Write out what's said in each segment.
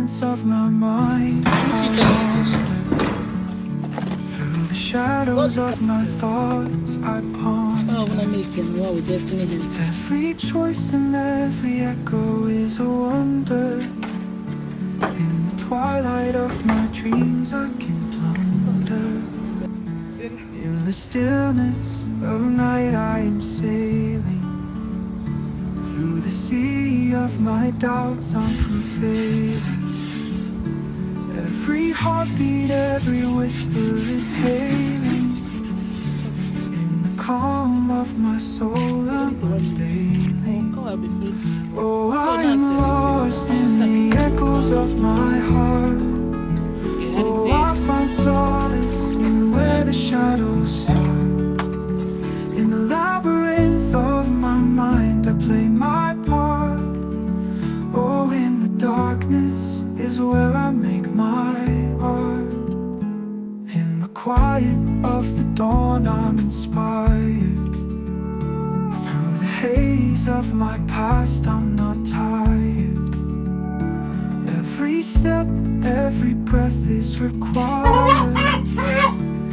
silence of my mind, I wander. Through the shadows of my thoughts, I ponder. Every choice and every echo is a wonder. In the twilight of my dreams, I can plunder. In the stillness of night, I am sailing. Through the sea of my doubts, I'm prevailing. Every heartbeat, every whisper is hailing. In the calm of my soul, I'm unveiling. Oh, I am lost in the echoes of my heart. Oh, I find solace in where the shadows start. In the labyrinth of my mind, I play my part. Oh, in the darkness is where I make my art. In the quiet of the dawn, I'm inspired. Through the haze of my past, I'm not tired. Every step, every breath is required.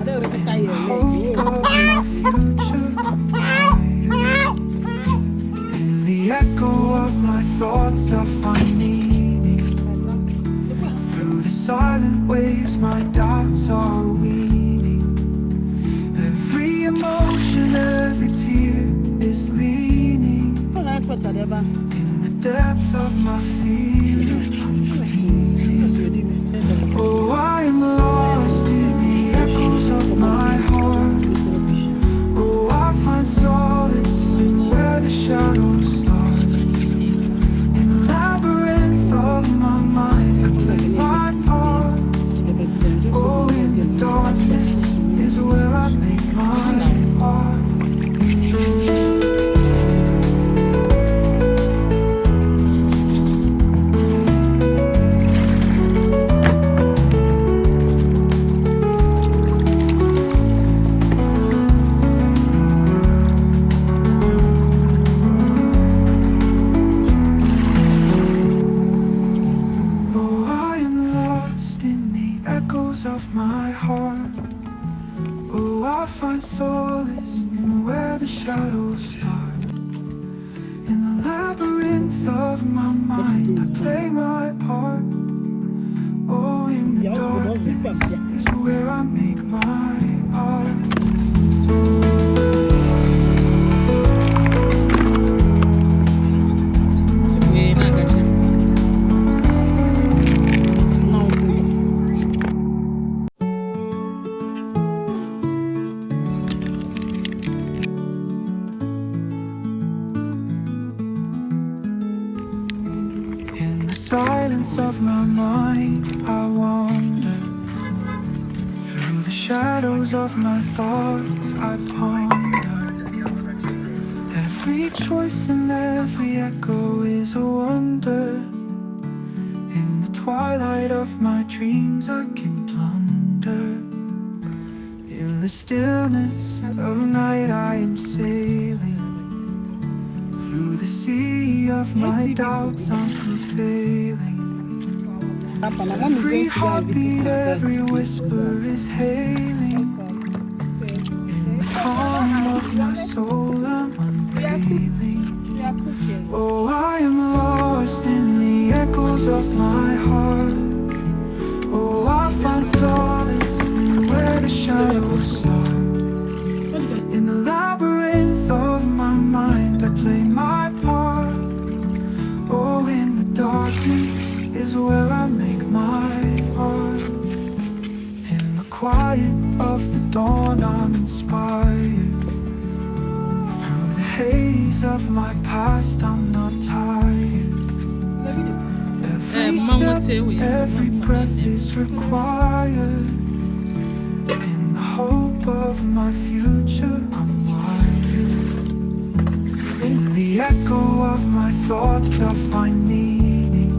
In the hope of my future, I'm wired. In the echo of my thoughts, I find meaning. Through the silent waves, my doubts are weaning. Every emotion, every tear is leaning. In the depth of my feeling, I'm gleaning. Oh, I am lost in the echoes of my heart. Oh, I find solace in where the shadows start. In the labyrinth of my mind, I play my part. Oh, in the darkness is where I make my art. Of my heart. Oh, I find solace in where the shadows start. In the labyrinth of my mind, I play my part. Oh, in the darkness is where I make my art. Silence of my mind, I wander. Through the shadows of my thoughts, I ponder. Every choice and every echo is a wonder. In the twilight of my dreams, I can plunder. In the stillness of night, I am sailing. Through the sea of my doubts, I'm prevailing. Every heartbeat, every whisper is hailing. In the calm of my soul, I'm unveiling. Oh, I am lost in the echoes of my heart. Oh, I find solace in where the shadows start. In the labyrinth of my mind, I play my part. Oh, in the darkness is where I make my art. In the quiet of the dawn, I'm inspired. Through the haze of my past, I'm not tired. Every step, every breath is required. In the hope of my future, I'm wired. In the echo of my thoughts, I find meaning.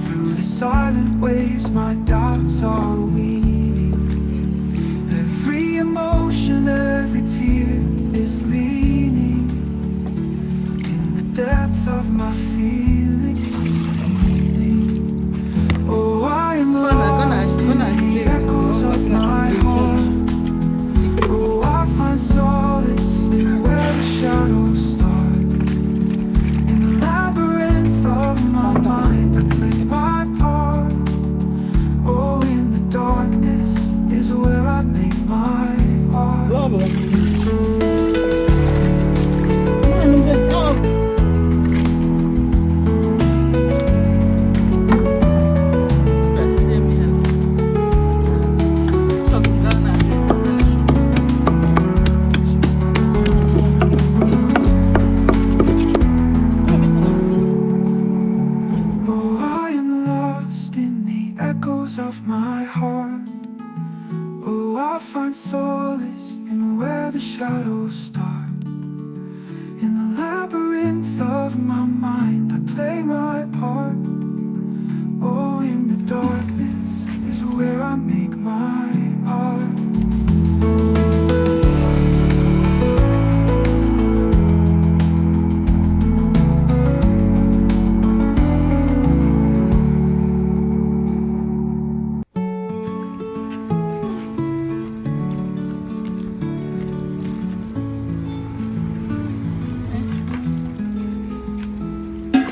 Through the silent waves, my doubts are weaning. Every emotion, every tear is leaning. In the depth of my feeling, I'm leaning. I find solace in where the shadows start. In the labyrinth of my mind, I play my part. Oh, in the darkness is where I make my art.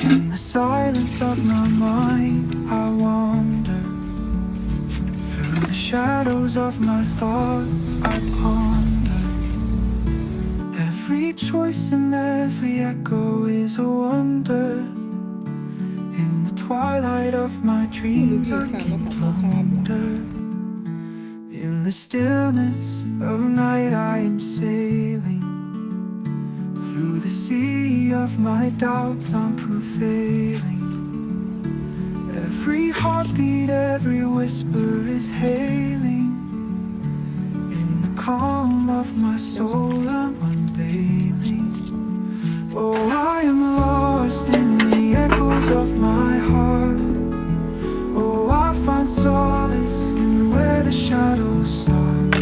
In the silence of my mind, I wander. Through the shadows of my thoughts, I ponder. Every choice and every echo is a wonder. In the twilight of my dreams, I can plunder. In the stillness of night, I am sailing. Through the sea of my doubts, I'm prevailing. Every heartbeat, every whisper is hailing. In the calm of my soul, I'm unveiling. Oh, I am lost in the echoes of my heart. Oh, I find solace in where the shadows start.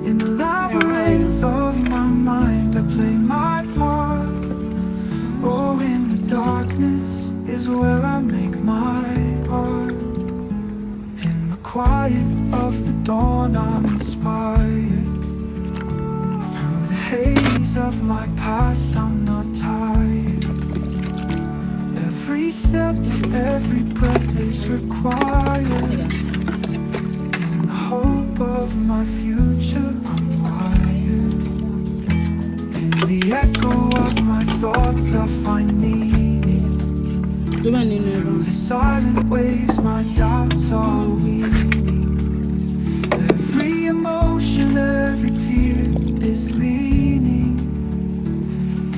In the labyrinth of my mind, I play my part. Oh, in the darkness is where I make my art. In the quiet of the dawn, I'm inspired. Through the haze of my past, I'm not tired. Every step, every breath is required. In the hope of my future, I'm wired. In the echo of my thoughts, I find meaning. Through the silent waves, my doubts are weaning. Every emotion, every tear is leaning.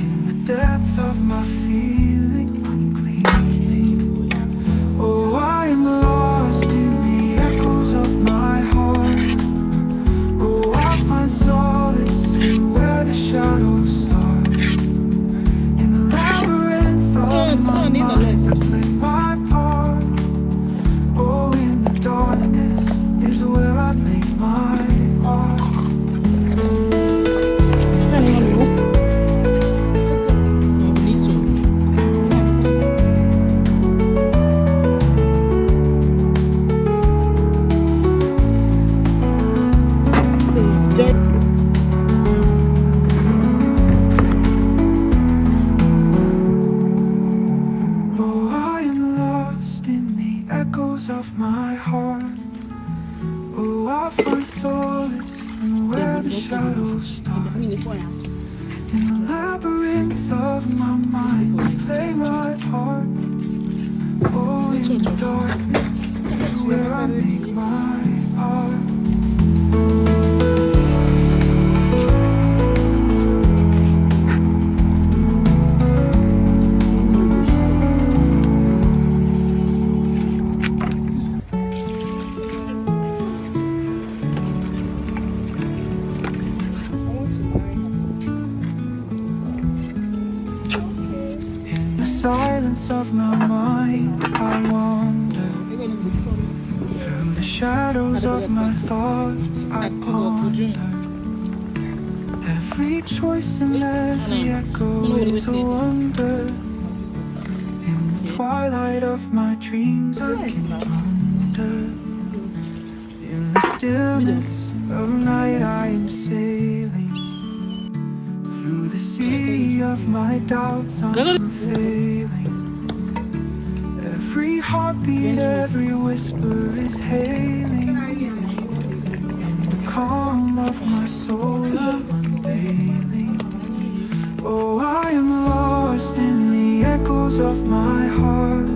In the depth of my feeling, I'm gleaming. Oh, I am lost in the echoes of my heart. Oh, I find solace in where the shadows start. In the labyrinth of my mind, I play my part. Oh, in the darkness is where I make my art. Oh, I am lost in the echoes of my heart. Oh, I find solace in where the shadows start. In the labyrinth of my mind, I play my part. Oh, in the darkness is where I make my art. In the silence of my mind, I wander. Through the shadows of my thoughts, I ponder. Every choice and every echo is a wonder. In the twilight of my dreams, I can plunder. In the stillness of night, I am sailing. Through the sea of my doubts, I'm prevailing. Every heartbeat, every whisper is hailing. In the calm of my soul, I'm unveiling. Oh, I am lost in the echoes of my heart.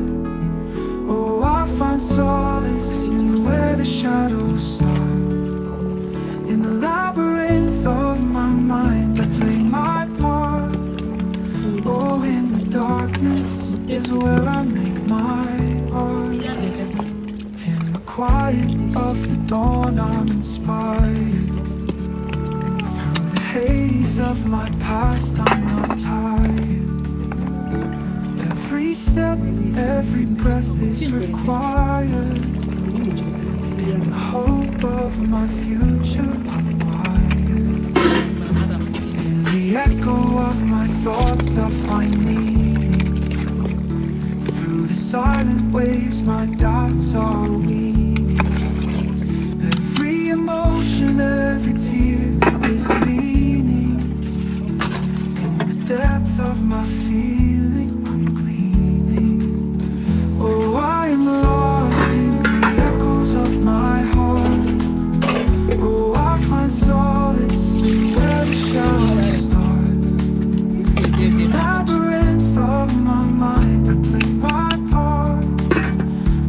Oh, I find solace in where the shadows start. In the labyrinth of my mind, I play my part. Oh, in the darkness is where I make my art. In the quiet of the dawn I'm inspired. Through the haze of my past I'm not tired. Every step, every breath is required. In the hope of my future I'm wired. In the echo of my thoughts I find meaning. Through the silent waves my doubts are weaning. Every emotion, every tear is leaning. In the depth of my feeling I'm gleaning. Oh, I am lost in the echoes of my heart. Oh, I find solace in where the shadows start. In the labyrinth of my mind I play my part.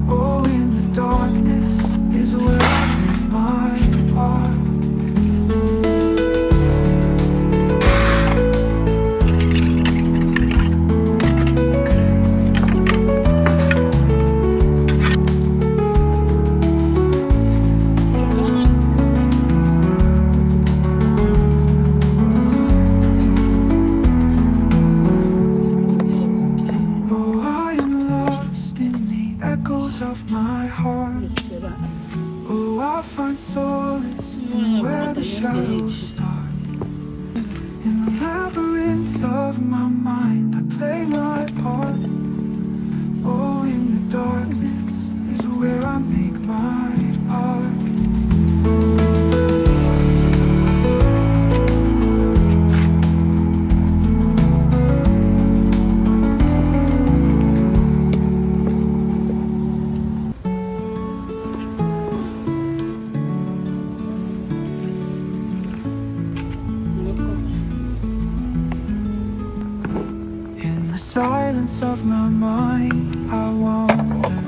Oh, in the darkness is where I make my art. Oh, I am lost in the echoes of my heart. Oh, I find solace in where the shadows start. In the labyrinth of my mind I play my part. Oh, in the darkness is where I make my art. In the silence of my mind I wander.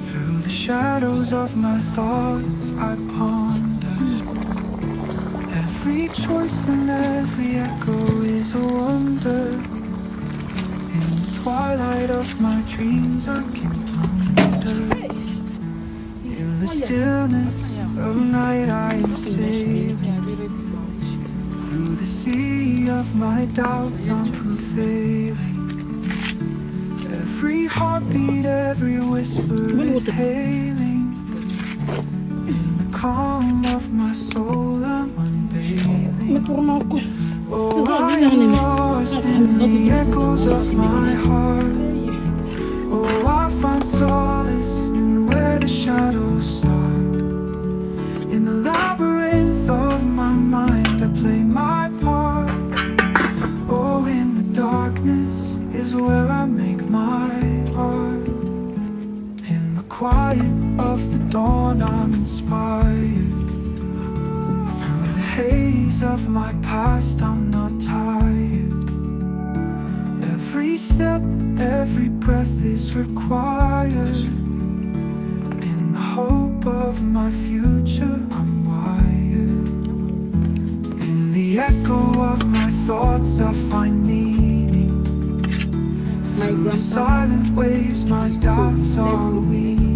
Through the shadows of my thoughts I ponder. Every choice and every echo is a wonder. In the twilight of my dreams I can plunder. In the stillness of night I am sailing. Through the sea of my doubts I'm prevailing. Every heartbeat, every whisper is hailing. In the calm of my soul I'm unveiling. Oh, I am lost in the echoes of my heart. Oh, I find solace in where the shadows start. In the labyrinth of my mind I play my part. Oh, in the darkness is where I make my art. In the quiet of the dawn I'm inspired. Through the haze of my past I'm not tired. Every step, every breath is required. In the hope of my future I'm wired. In the echo of my thoughts I find meaning. Through the silent waves my doubts are weak.